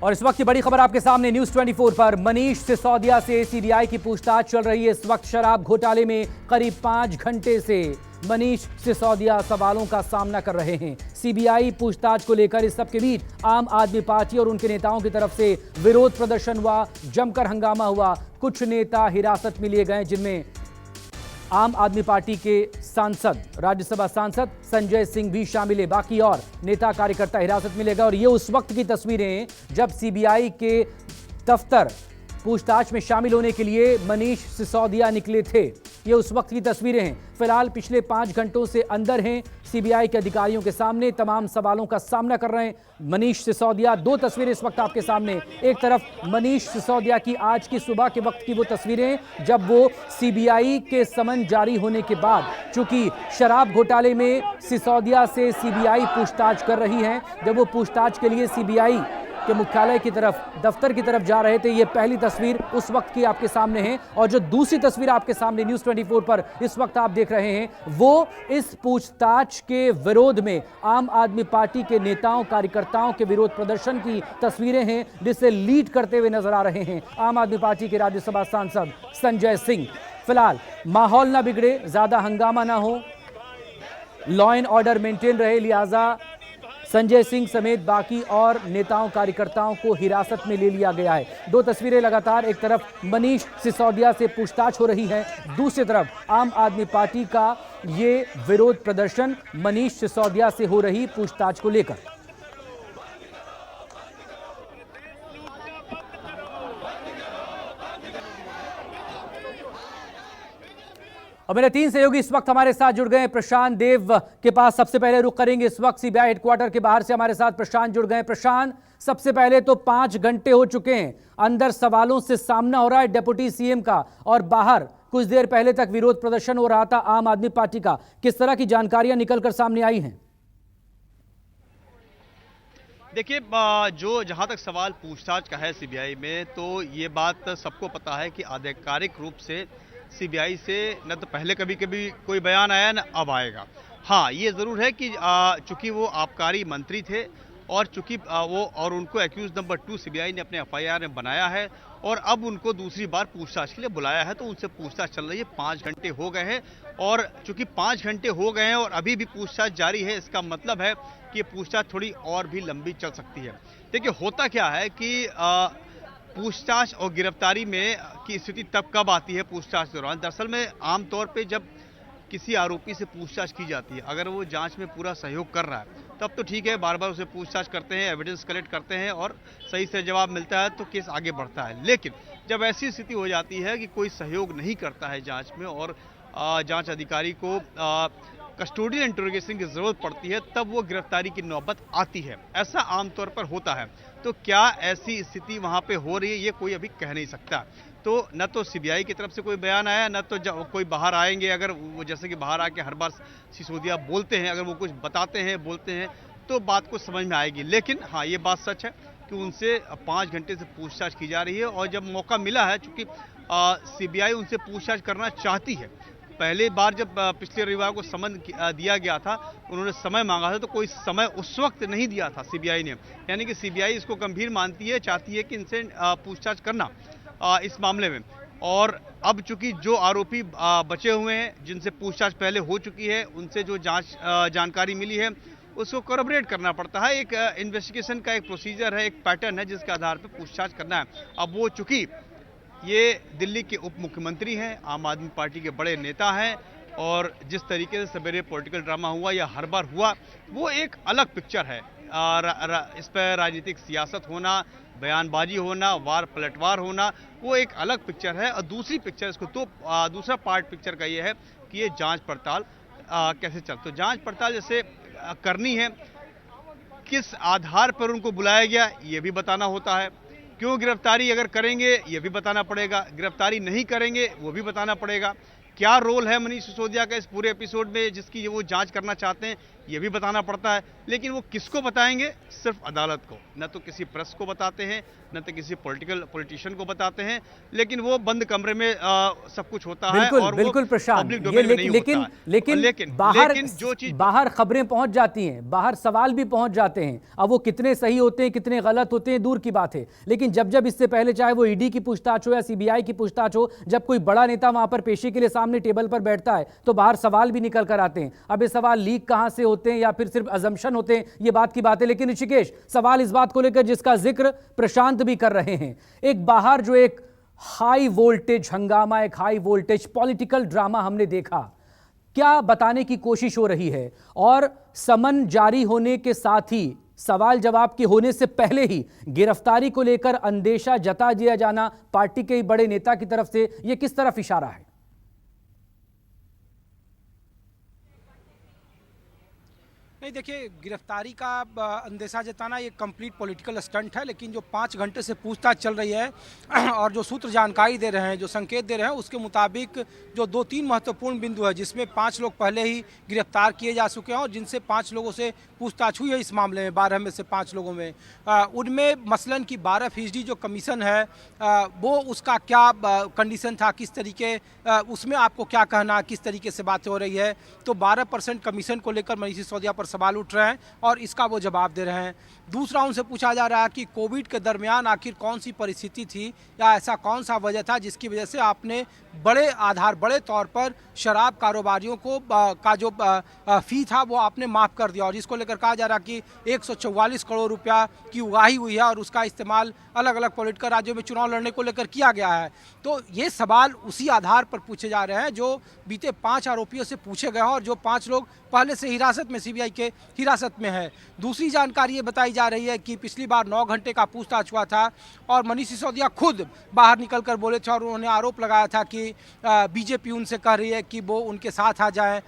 और इस वक्त की बड़ी खबर आपके सामने न्यूज 24 पर। मनीष सिसोदिया से सीबीआई की पूछताछ चल रही है। इस वक्त शराब घोटाले में करीब 5 घंटे से मनीष सिसोदिया सवालों का सामना कर रहे हैं। सीबीआई पूछताछ को लेकर इस सब के बीच आम आदमी पार्टी और उनके नेताओं की तरफ से विरोध प्रदर्शन हुआ, जमकर हंगामा हुआ। कुछ नेता हिरासत में लिए गए, जिनमें आम आदमी पार्टी के सांसद, राज्यसभा सांसद संजय सिंह भी शामिल है। बाकी और नेता कार्यकर्ता हिरासत में ले गए। और ये उस वक्त की तस्वीरें हैं जब सीबीआई के दफ्तर पूछताछ में शामिल होने के लिए मनीष सिसोदिया निकले थे। ये उस वक्त की तस्वीरें हैं। फिलहाल पिछले 5 घंटों से अंदर हैं सीबीआई के अधिकारियों के सामने, तमाम सवालों का सामना कर रहे हैं मनीष सिसोदिया। 2 तस्वीरें इस वक्त आपके सामने। एक तरफ मनीष सिसोदिया की आज की सुबह के वक्त की वो तस्वीरें जब वो सीबीआई के समन जारी होने के बाद, चूंकि शराब घोटाले में सिसोदिया से सीबीआई पूछताछ कर रही है, जब वो पूछताछ के लिए सीबीआई के मुख्यालय की तरफ, दफ्तर की तरफ जा रहे थे। ये पहली तस्वीर उस वक्त की आपके सामने है। और जो दूसरी तस्वीर आपके सामने न्यूज 24 पर इस वक्त आप देख रहे हैं, वो इस पूछताछ के विरोध में आम आदमी पार्टी के नेताओं, कार्यकर्ताओं के विरोध प्रदर्शन की तस्वीरें हैं, जिसे लीड करते हुए नजर आ रहे हैं आम आदमी पार्टी के राज्यसभा सांसद संजय सिंह। फिलहाल माहौल ना बिगड़े, ज्यादा हंगामा ना हो, लॉ एंड ऑर्डर मेंटेन रहे, लिहाजा संजय सिंह समेत बाकी और नेताओं, कार्यकर्ताओं को हिरासत में ले लिया गया है। 2 तस्वीरें लगातार, एक तरफ मनीष सिसोदिया से पूछताछ हो रही है, दूसरी तरफ आम आदमी पार्टी का ये विरोध प्रदर्शन मनीष सिसोदिया से हो रही पूछताछ को लेकर। और मेरे 3 सहयोगी इस वक्त हमारे साथ जुड़ गए हैं। प्रशांत देव के पास सबसे पहले रुख करेंगे। इस वक्त सीबीआई हेडक्वार्टर के बाहर से हमारे साथ प्रशांत जुड़ गए हैं। प्रशांत, सबसे पहले तो 5 घंटे हो चुके हैं, अंदर सवालों से सामना हो रहा है डिप्टी सीएम का, और बाहर कुछ देर पहले तक विरोध प्रदर्शन हो रहा था आम आदमी पार्टी का। किस तरह की जानकारियां निकलकर सामने आई हैं? देखिए, जो जहां तक सवाल पूछताछ का है सीबीआई में, तो ये बात सबको पता है कि आधिकारिक रूप से सीबीआई से न तो पहले कभी कभी कोई बयान आया न अब आएगा। हाँ, ये जरूर है कि चूंकि वो आबकारी मंत्री थे और चूंकि वो और उनको एक्यूज नंबर 2 सीबीआई ने अपने एफआईआर में बनाया है और अब उनको दूसरी बार पूछताछ के लिए बुलाया है, तो उनसे पूछताछ चल रही है। 5 घंटे हो गए हैं और चूंकि 5 घंटे हो गए हैं और अभी भी पूछताछ जारी है, इसका मतलब है कि ये पूछताछ थोड़ी और भी लंबी चल सकती है। देखिए, होता क्या है कि पूछताछ और गिरफ्तारी में की स्थिति तब कब आती है पूछताछ के दौरान? दरअसल में आमतौर पे जब किसी आरोपी से पूछताछ की जाती है, अगर वो जांच में पूरा सहयोग कर रहा है तब तो ठीक है, बार बार उसे पूछताछ करते हैं, एविडेंस कलेक्ट करते हैं और सही से जवाब मिलता है तो केस आगे बढ़ता है। लेकिन जब ऐसी स्थिति हो जाती है कि कोई सहयोग नहीं करता है जांच में और जांच अधिकारी को कस्टोडियल इंटरोगेशन की जरूरत पड़ती है, तब वो गिरफ्तारी की नौबत आती है। ऐसा आमतौर पर होता है। तो क्या ऐसी स्थिति वहां पे हो रही है, ये कोई अभी कह नहीं सकता। तो न तो सीबीआई की तरफ से कोई बयान आया, न तो कोई बाहर आएंगे। अगर वो जैसे कि बाहर आके हर बार सिसोदिया बोलते हैं, अगर वो कुछ बताते हैं, बोलते हैं, तो बात को समझ में आएगी। लेकिन हाँ, ये बात सच है कि उनसे 5 घंटे से पूछताछ की जा रही है और जब मौका मिला है, चूंकि सीबीआई उनसे पूछताछ करना चाहती है। पहले बार जब पिछले रविवार को समन दिया गया था, उन्होंने समय मांगा था, तो कोई समय उस वक्त नहीं दिया था सीबीआई ने। यानी कि सीबीआई इसको गंभीर मानती है, चाहती है कि इनसे पूछताछ करना इस मामले में। और अब चूंकि जो आरोपी बचे हुए हैं, जिनसे पूछताछ पहले हो चुकी है, उनसे जो जानकारी मिली है उसको कोरबरेट करना पड़ता है। एक इन्वेस्टिगेशन का एक प्रोसीजर है, एक पैटर्न है जिसके आधार पर पूछताछ करना है। अब वो चूंकि ये दिल्ली के उप मुख्यमंत्री हैं, आम आदमी पार्टी के बड़े नेता हैं, और जिस तरीके से सवेरे पॉलिटिकल ड्रामा हुआ या हर बार हुआ, वो एक अलग पिक्चर है। इस पर राजनीतिक सियासत होना, बयानबाजी होना, वार पलटवार होना, वो एक अलग पिक्चर है। और दूसरी पिक्चर इसको तो दूसरा पार्ट पिक्चर का ये है कि ये जांच पड़ताल कैसे चल, तो जांच पड़ताल जैसे करनी है, किस आधार पर उनको बुलाया गया ये भी बताना होता है। क्यों गिरफ्तारी अगर करेंगे ये भी बताना पड़ेगा, गिरफ्तारी नहीं करेंगे वो भी बताना पड़ेगा। क्या रोल है मनीष सिसोदिया का इस पूरे एपिसोड में जिसकी वो जांच करना चाहते हैं, ये भी बताना पड़ता है। लेकिन वो किसको बताएंगे? सिर्फ अदालत को। न तो किसी प्रेस को बताते हैं, न तो किसी पॉलिटिशियन को बताते हैं, लेकिन वो बंद कमरे में सब कुछ होता है और बिल्कुल वो प्रशांत, पब्लिक डोमेन में नहीं होता है। लेकिन जो चीज बाहर खबरें पहुंच जाती हैं, बाहर सवाल भी पहुंच जाते हैं। अब वो कितने सही होते हैं, कितने गलत होते हैं, दूर की बात है। लेकिन जब इससे पहले चाहे वो ईडी की पूछताछ हो या सीबीआई की पूछताछ हो, जब कोई बड़ा नेता वहां पर पेशी के लिए सामने टेबल पर बैठता है तो बाहर सवाल भी निकल कर आते हैं। अब ये सवाल लीक कहां से होते हैं या फिर सिर्फ अजम्पशन होते हैं, ये बात की बात है। लेकिन ऋषिकेश, सवाल इस बात को लेकर जिसका जिक्र प्रशांत भी कर रहे हैं, एक बाहर जो एक हाई वोल्टेज हंगामा, एक हाई वोल्टेज पॉलिटिकल ड्रामा हमने देखा, क्या बताने की कोशिश हो रही है? और समन जारी होने के साथ ही, सवाल जवाब के होने से पहले ही गिरफ्तारी को लेकर अंदेशा जता दिया जाना पार्टी के बड़े नेता की तरफ से, यह किस तरफ इशारा है? नहीं, देखिए, गिरफ्तारी का अंदेशा जताना ये कंप्लीट पॉलिटिकल स्टंट है। लेकिन जो 5 घंटे से पूछताछ चल रही है और जो सूत्र जानकारी दे रहे हैं, जो संकेत दे रहे हैं, उसके मुताबिक जो 2-3 महत्वपूर्ण बिंदु है, जिसमें 5 लोग पहले ही गिरफ्तार किए जा चुके हैं और जिनसे 5 लोगों से पूछताछ हुई है इस मामले में, 12 में से 5 लोगों में, उनमें मसलन की 12% जो कमीशन है वो उसका क्या कंडीशन था, किस तरीके उसमें आपको क्या कहना, किस तरीके से बातें हो रही है। तो 12% कमीशन को लेकर मनीष सिसोदिया पर सवाल उठ रहे हैं और इसका वो जवाब दे रहे हैं। दूसरा, उनसे पूछा जा रहा है कि कोविड के दरमियान आखिर कौन सी परिस्थिति थी या ऐसा कौन सा वजह था जिसकी वजह से आपने बड़े तौर पर शराब कारोबारियों को का जो फी था वो आपने माफ़ कर दिया, और इसको लेकर कहा जा रहा है कि 144 करोड़ रुपया की उगाही हुई है और उसका इस्तेमाल अलग अलग पॉलिटिकल राज्यों में चुनाव लड़ने को लेकर किया गया है। तो ये सवाल उसी आधार पर पूछे जा रहे हैं जो बीते 5 आरोपियों से पूछे गए हैं और जो 5 लोग पहले से हिरासत में, सीबीआई के हिरासत में है। दूसरी जानकारी ये बताई जा रही है कि पिछली बार 9 घंटे का पूछताछ हुआ था और मनीष सिसोदिया खुद बाहर निकलकर बोले थे और उन्होंने आरोप लगाया था कि बीजेपी उनसे कह रही है कि वो उनके साथ आ जाएं,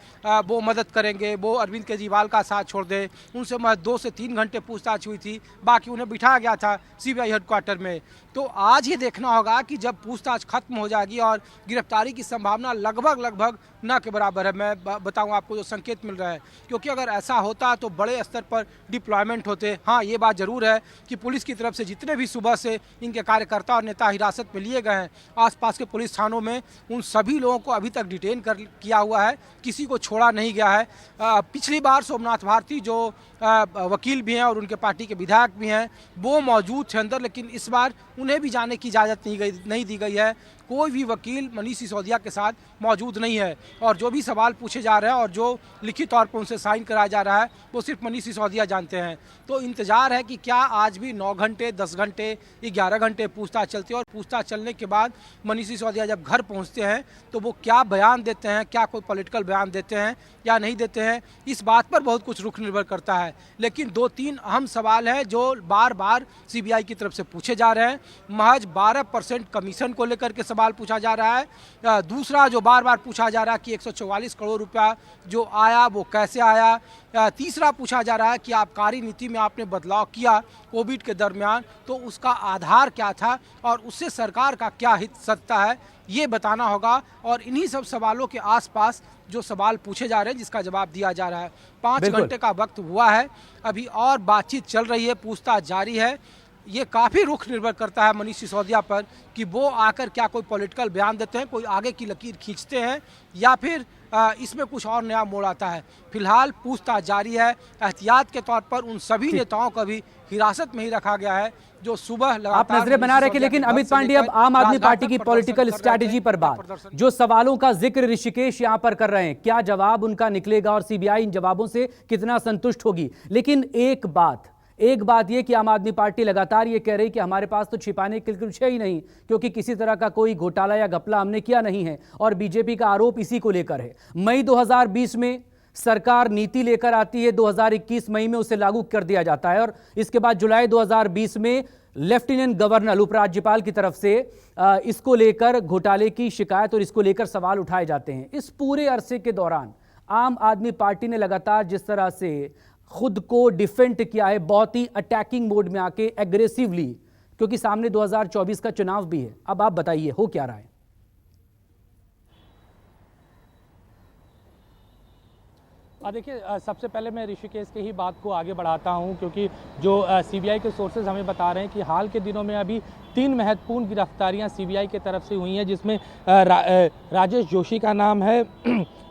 वो मदद करेंगे, वो अरविंद केजरीवाल का साथ छोड़ दें। उनसे महज 2 से 3 घंटे पूछताछ हुई थी, बाकी उन्हें बिठाया गया था सीबीआई हेडक्वार्टर में। तो आज ये देखना होगा कि जब पूछताछ खत्म हो जाएगी और गिरफ्तारी की संभावना लगभग न के बराबर है। मैं बताऊं आपको जो संकेत मिल रहा है, क्योंकि अगर ऐसा होता तो बड़े स्तर पर डिप्लॉयमेंट होते। हाँ, ये बात जरूर है कि पुलिस की तरफ से जितने भी सुबह से इनके कार्यकर्ता और नेता हिरासत में लिए गए हैं आसपास के पुलिस थानों में, उन सभी लोगों को अभी तक डिटेन किया हुआ है, किसी को छोड़ा नहीं गया है। पिछली बार सोमनाथ भारती जो वकील भी हैं और उनके पार्टी के विधायक भी हैं, वो मौजूद थे अंदर, लेकिन इस बार उन्हें भी जाने की इजाज़त नहीं दी गई है। कोई भी वकील मनीष सिसोदिया के साथ मौजूद नहीं है और जो भी सवाल पूछे जा रहे हैं और जो लिखित तौर पर उनसे साइन कराया जा रहा है वो सिर्फ मनीष सिसोदिया जानते हैं। तो इंतजार है कि क्या आज भी 9 घंटे, 10 घंटे, 11 घंटे पूछताछ चलती है और पूछताछ चलने के बाद मनीष सिसोदिया जब घर पहुंचते हैं तो वो क्या बयान देते हैं, क्या कोई पॉलिटिकल बयान देते हैं या नहीं देते हैं, इस बात पर बहुत कुछ रुख निर्भर करता है। लेकिन 2-3 अहम सवाल हैं जो बार बार सीबीआई की तरफ से पूछे जा रहे हैं। महज 12% कमीशन को लेकर के सवाल पूछा जा रहा है। दूसरा जो बार बार पूछा जा रहा है कि 144 करोड़ रुपया जो आया वो कैसे आया। तीसरा पूछा जा रहा है कि आबकारी नीति में आपने बदलाव किया कोविड के दरमियान, तो उसका आधार क्या था और उससे सरकार का क्या हित सकता है, ये बताना होगा। और इन्हीं सब सवालों के आसपास जो सवाल पूछे जा रहे हैं जिसका जवाब दिया जा रहा है। 5 घंटे का वक्त हुआ है, अभी और बातचीत चल रही है, पूछताछ जारी है। ये काफ़ी रुख निर्भर करता है मनीष सिसोदिया पर कि वो आकर क्या कोई पॉलिटिकल बयान देते हैं, कोई आगे की लकीर खींचते हैं या फिर इसमें कुछ और नया मोड़ आता है। फिलहाल पूछताछ जारी है। एहतियात के तौर पर उन सभी नेताओं को भी हिरासत में ही रखा गया है जो सुबह आप नजरें बना रहे हैं। लेकिन अमित पांडे, अब आम आदमी पार्टी की पॉलिटिकल स्ट्रैटेजी पर बात, जो सवालों का जिक्र ऋषिकेश यहां पर कर रहे हैं, क्या जवाब उनका निकलेगा और सीबीआई इन जवाबों से कितना संतुष्ट होगी? लेकिन एक बात यह कि आम आदमी पार्टी लगातार ये कह रही कि हमारे पास तो छिपाने के कुछ है ही नहीं, क्योंकि किसी तरह का कोई घोटाला या घपला हमने किया नहीं है, और बीजेपी का आरोप इसी को लेकर है। मई 2020 में सरकार नीति लेकर आती है, 2021 मई में उसे लागू कर दिया जाता है और इसके बाद जुलाई 2020 में लेफ्टिनेंट गवर्नर, उपराज्यपाल की तरफ से इसको लेकर घोटाले की शिकायत और इसको लेकर सवाल उठाए जाते हैं। इस पूरे अरसे के दौरान आम आदमी पार्टी ने लगातार जिस तरह से खुद को डिफेंड किया है, बहुत ही अटैकिंग मोड में आके एग्रेसिवली, क्योंकि सामने 2024 का चुनाव भी है। अब आप बताइए हो क्या रहा है? देखिए, सबसे पहले मैं ऋषिकेश की ही बात को आगे बढ़ाता हूं, क्योंकि जो सीबीआई के सोर्सेज हमें बता रहे हैं कि हाल के दिनों में अभी 3 महत्वपूर्ण गिरफ्तारियां सीबीआई की तरफ से हुई हैं, जिसमें राजेश जोशी का नाम है,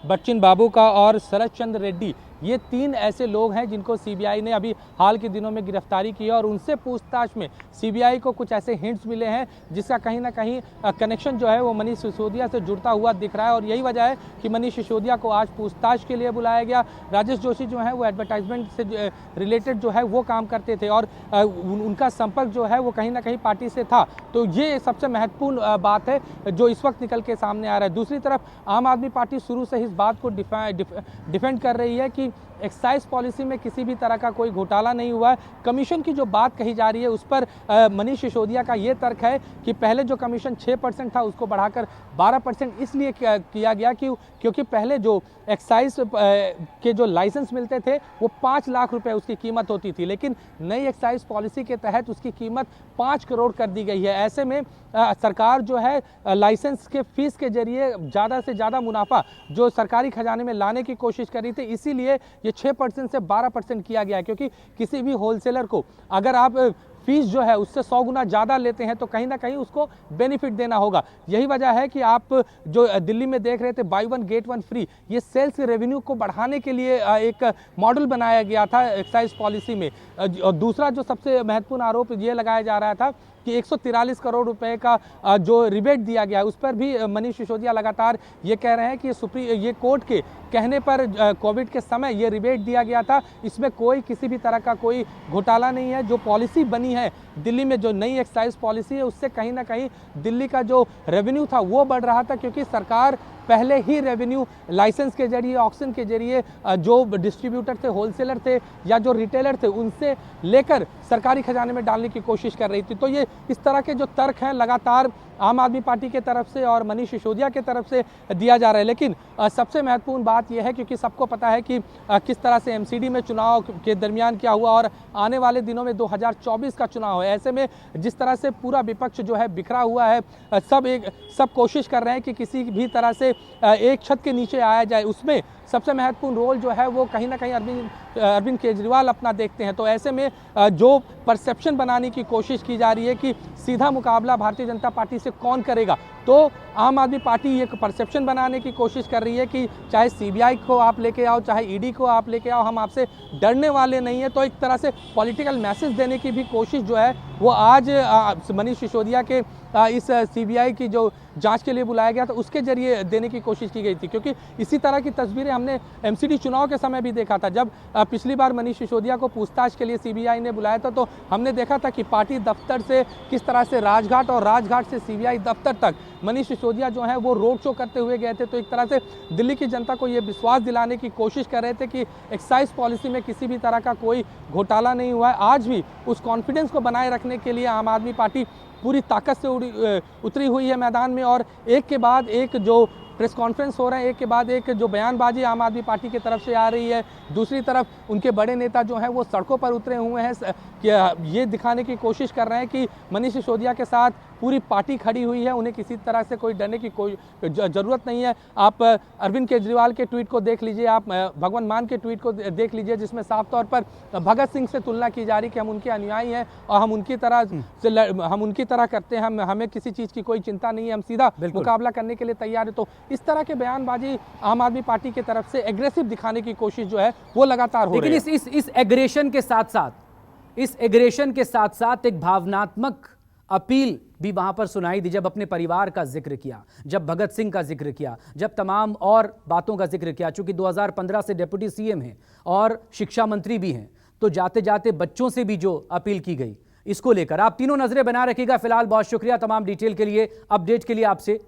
बच्चन बाबू का और शरद चंद्र रेड्डी। ये 3 ऐसे लोग हैं जिनको सीबीआई ने अभी हाल के दिनों में गिरफ्तारी की है और उनसे पूछताछ में सीबीआई को कुछ ऐसे हिंट्स मिले हैं जिसका कहीं ना कहीं कनेक्शन जो है वो मनीष सिसोदिया से जुड़ता हुआ दिख रहा है। और यही वजह है कि मनीष सिसोदिया को आज पूछताछ के लिए बुलाया गया। राजेश जोशी जो है वो एडवर्टाइजमेंट से रिलेटेड जो है वो काम करते थे और उनका संपर्क जो है वो कहीं ना कहीं पार्टी से था। तो ये सबसे महत्वपूर्ण बात है जो इस वक्त निकल के सामने आ रहा है। दूसरी तरफ आम आदमी पार्टी शुरू से इस बात को डिफेंड कर रही है कि एक्साइज पॉलिसी में किसी भी तरह का कोई घोटाला नहीं हुआ है। कमीशन की जो बात कही जा रही है उस पर मनीष सिसोदिया का ये तर्क है कि पहले जो कमीशन 6% था उसको बढ़ाकर 12% इसलिए किया गया क्योंकि पहले जो एक्साइज के जो लाइसेंस मिलते थे वो 5 लाख रुपए उसकी कीमत होती थी, लेकिन नई एक्साइज पॉलिसी के तहत उसकी कीमत 5 करोड़ कर दी गई है। ऐसे में सरकार जो है लाइसेंस के फीस के जरिए ज़्यादा से ज़्यादा मुनाफा जो सरकारी खजाने में लाने की कोशिश कर रही थी, इसीलिए ये 6% से 12% किया गया है। क्योंकि किसी भी होलसेलर को अगर आप फीस जो है उससे 100 गुना ज़्यादा लेते हैं तो कहीं ना कहीं उसको बेनिफिट देना होगा। यही वजह है कि आप जो दिल्ली में देख रहे थे बाई 1 गेट 1 फ्री, ये सेल्स रेवेन्यू को बढ़ाने के लिए एक मॉडल बनाया गया था एक्साइज पॉलिसी में। और दूसरा जो सबसे महत्वपूर्ण आरोप ये लगाया जा रहा था कि 143 करोड़ रुपए का जो रिबेट दिया गया है उस पर भी मनीष सिसोदिया लगातार ये कह रहे हैं कि ये कोर्ट के कहने पर कोविड के समय ये रिबेट दिया गया था, इसमें कोई किसी भी तरह का कोई घोटाला नहीं है। जो पॉलिसी बनी है दिल्ली में, जो नई एक्साइज पॉलिसी है, उससे कहीं ना कहीं दिल्ली का जो रेवेन्यू था वो बढ़ रहा था, क्योंकि सरकार पहले ही रेवेन्यू लाइसेंस के जरिए, ऑक्शन के जरिए जो डिस्ट्रीब्यूटर थे, होलसेलर थे या जो रिटेलर थे उनसे लेकर सरकारी खजाने में डालने की कोशिश कर रही थी। तो ये इस तरह के जो तर्क हैं लगातार आम आदमी पार्टी के तरफ से और मनीष सिसोदिया के तरफ से दिया जा रहा है। लेकिन सबसे महत्वपूर्ण बात यह है, क्योंकि सबको पता है कि किस तरह से एमसीडी में चुनाव के दरमियान क्या हुआ और आने वाले दिनों में 2024 का चुनाव है। ऐसे में जिस तरह से पूरा विपक्ष जो है बिखरा हुआ है, सब कोशिश कर रहे हैं कि किसी भी तरह से एक छत के नीचे आया जाए। उसमें सबसे महत्वपूर्ण रोल जो है वो कहीं ना कहीं अरविंद केजरीवाल अपना देखते हैं। तो ऐसे में जो परसेप्शन बनाने की कोशिश की जा रही है कि सीधा मुकाबला भारतीय जनता पार्टी से कौन करेगा, तो आम आदमी पार्टी एक परसेप्शन बनाने की कोशिश कर रही है कि चाहे सीबीआई को आप लेके आओ, चाहे ईडी को आप लेके आओ, हम आपसे डरने वाले नहीं है। तो एक तरह से पॉलिटिकल मैसेज देने की भी कोशिश जो है वो आज मनीष सिसोदिया के इस सीबीआई की जो जांच के लिए बुलाया गया था उसके जरिए देने की कोशिश की गई थी। क्योंकि इसी तरह की तस्वीरें हमने एमसीडी चुनाव के समय भी देखा था। जब पिछली बार मनीष सिसोदिया को पूछताछ के लिए सीबीआई ने बुलाया था तो हमने देखा था कि पार्टी दफ्तर से किस तरह से राजघाट और राजघाट से सीबीआई दफ्तर तक मनीष सिसोदिया जो है वो रोड शो करते हुए गए थे। तो एक तरह से दिल्ली की जनता को ये विश्वास दिलाने की कोशिश कर रहे थे कि एक्साइज पॉलिसी में किसी भी तरह का कोई घोटाला नहीं हुआ है। आज भी उस कॉन्फिडेंस को बनाए रखने के लिए आम आदमी पार्टी पूरी ताकत से उतरी हुई है मैदान में और एक के बाद एक जो प्रेस कॉन्फ्रेंस हो रहे हैं, एक के बाद एक जो बयानबाजी आम आदमी पार्टी की तरफ से आ रही है। दूसरी तरफ उनके बड़े नेता जो हैं वो सड़कों पर उतरे हुए हैं कि ये दिखाने की कोशिश कर रहे हैं कि मनीष सिसोदिया के साथ पूरी पार्टी खड़ी हुई है, उन्हें किसी तरह से कोई डरने की कोई ज़रूरत नहीं है। आप अरविंद केजरीवाल के ट्वीट को देख लीजिए, आप भगवंत मान के ट्वीट को देख लीजिए, जिसमें साफ तौर पर भगत सिंह से तुलना की जा रही कि हम उनके अनुयायी हैं और हम उनकी तरह करते हैं, हमें किसी चीज़ की कोई चिंता नहीं है, हम सीधा मुकाबला करने के लिए तैयार है। तो इस तरह के बयानबाजी आम आदमी पार्टी की तरफ से एग्रेसिव दिखाने की कोशिश जो है वो लगातार हो रही है। लेकिन इस एग्रेशन के साथ साथ एक भावनात्मक अपील भी वहां पर सुनाई दी। जब अपने परिवार का जिक्र किया, जब भगत सिंह का जिक्र किया, जब तमाम और बातों का जिक्र किया, चूंकि 2015 से डिप्टी सीएम हैं और शिक्षा मंत्री भी हैं, तो जाते जाते बच्चों से भी जो अपील की गई, इसको लेकर आप तीनों नजरें बना रखिएगा। फिलहाल बहुत शुक्रिया तमाम डिटेल के लिए, अपडेट के लिए आपसे।